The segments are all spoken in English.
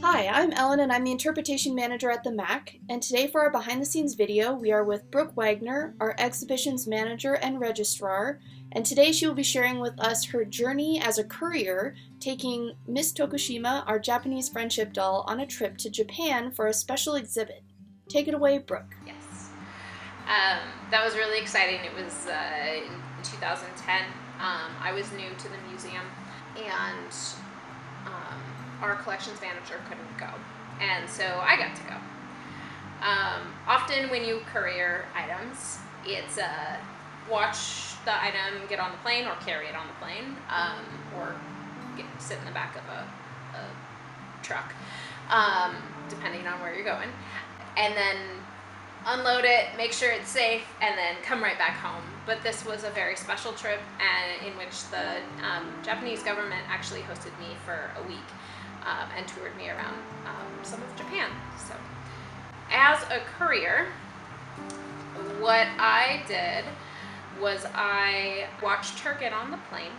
Hi, I'm Ellen and I'm the Interpretation Manager at the MAC, and today for our behind the scenes video we are with Brooke Wagner, our Exhibitions Manager and Registrar, and today she will be sharing with us her journey as a courier, taking Miss Tokushima, our Japanese friendship doll, on a trip to Japan for a special exhibit. Take it away, Brooke. Yes. That was really exciting. It was in 2010. I was new to the museum, and our collections manager couldn't go, and so I got to go. Often when you courier items, it's watch the item get on the plane or carry it on the plane, or sit in the back of a truck, depending on where you're going, and then unload it, make sure it's safe, and then come right back home. But this was a very special trip, and in which the Japanese government actually hosted me for a week and toured me around some of Japan. So, as a courier, what I did was I watched her get on the plane,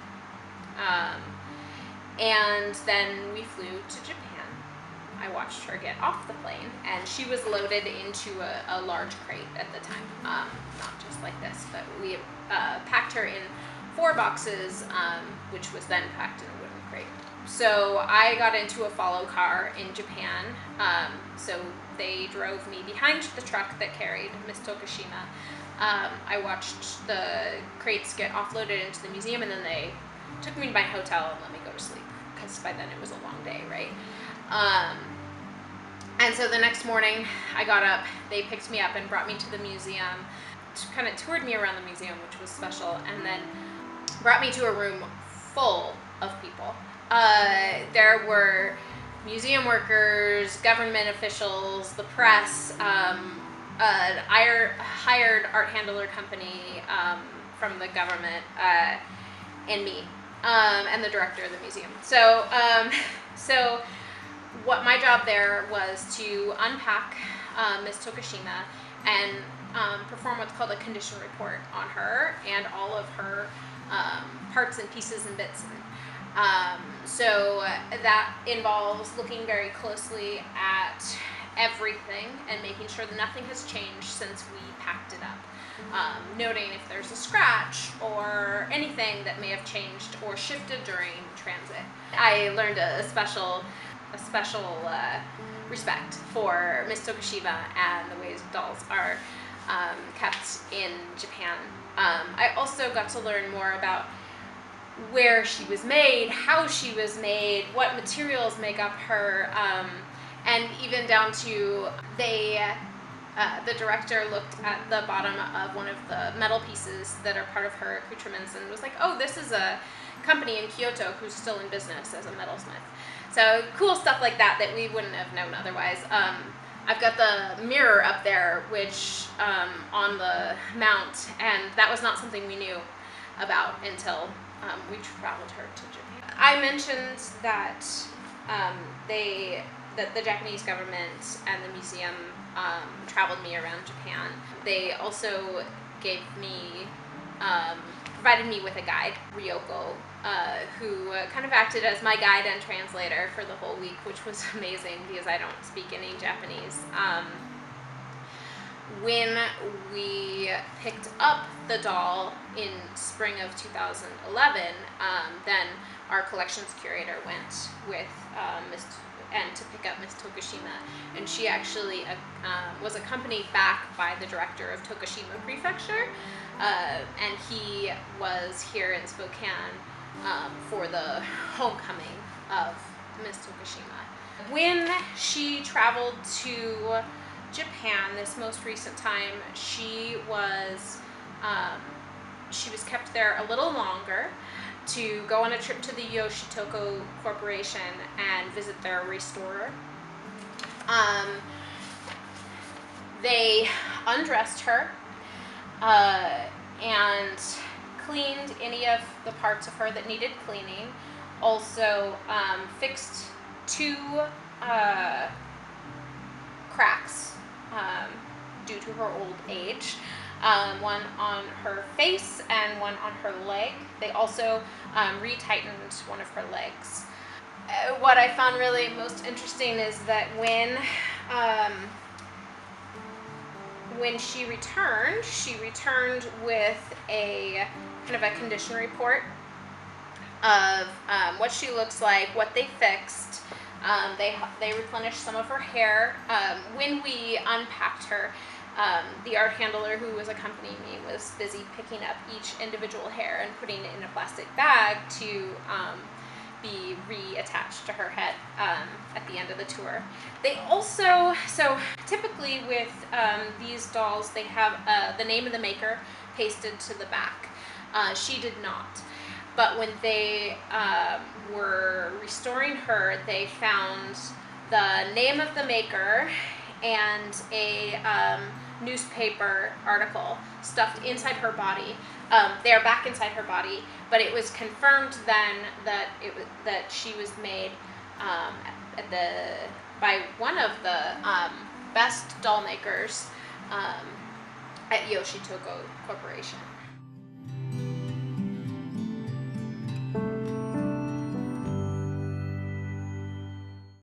and then we flew to Japan. I watched her get off the plane, and she was loaded into a large crate at the time, not just like this, but we packed her in 4 boxes, which was then packed in a wooden crate. So I got into a follow car in Japan, so they drove me behind the truck that carried Miss Tokushima. I watched the crates get offloaded into the museum, and then they took me to my hotel and let me go to sleep, because by then it was a long day, right? And so the next morning I got up, they picked me up and brought me to the museum, kind of toured me around the museum, which was special, and then brought me to a room full of people. There were museum workers, government officials, the press, a hired art handler company from the government, and me, and the director of the museum. So what my job there was to unpack Miss Tokushima and perform what's called a condition report on her and all of her parts and pieces and bits. So that involves looking very closely at everything and making sure that nothing has changed since we packed it up. Noting if there's a scratch or anything that may have changed or shifted during transit. I learned a special respect for Miss Tokushima and the ways dolls are kept in Japan. I also got to learn more about where she was made, how she was made, what materials make up her, and even down to the director looked at the bottom of one of the metal pieces that are part of her accoutrements and was like, oh, this is a company in Kyoto who's still in business as a metalsmith. So cool stuff like that we wouldn't have known otherwise. I've got the mirror up there, which on the mount, and that was not something we knew about until we traveled her to Japan. I mentioned that the Japanese government and the museum traveled me around Japan. They also provided me with a guide, Ryoko, who kind of acted as my guide and translator for the whole week, which was amazing because I don't speak any Japanese. When we picked up the doll in spring of 2011, then our collections curator went with to pick up Miss Tokushima, and she actually was accompanied back by the director of Tokushima Prefecture, and he was here in Spokane for the homecoming of Miss Tokushima. When she traveled to Japan this most recent time, she was kept there a little longer to go on a trip to the Yoshitoko Corporation and visit their restorer. They undressed her and cleaned any of the parts of her that needed cleaning. Also fixed 2 cracks due to her old age. One on her face and one on her leg. They also retightened one of her legs. what I found really most interesting is that when she returned with a kind of a condition report of what she looks like, what they fixed. They replenished some of her hair. When we unpacked her, the art handler who was accompanying me was busy picking up each individual hair and putting it in a plastic bag to be reattached to her head at the end of the tour. They also, so typically with these dolls, they have the name of the maker pasted to the back. She did not. But when they were restoring her, they found the name of the maker and a newspaper article stuffed inside her body. They are back inside her body, but it was confirmed then that that she was made by one of the best doll makers at Yoshitoko Corporation.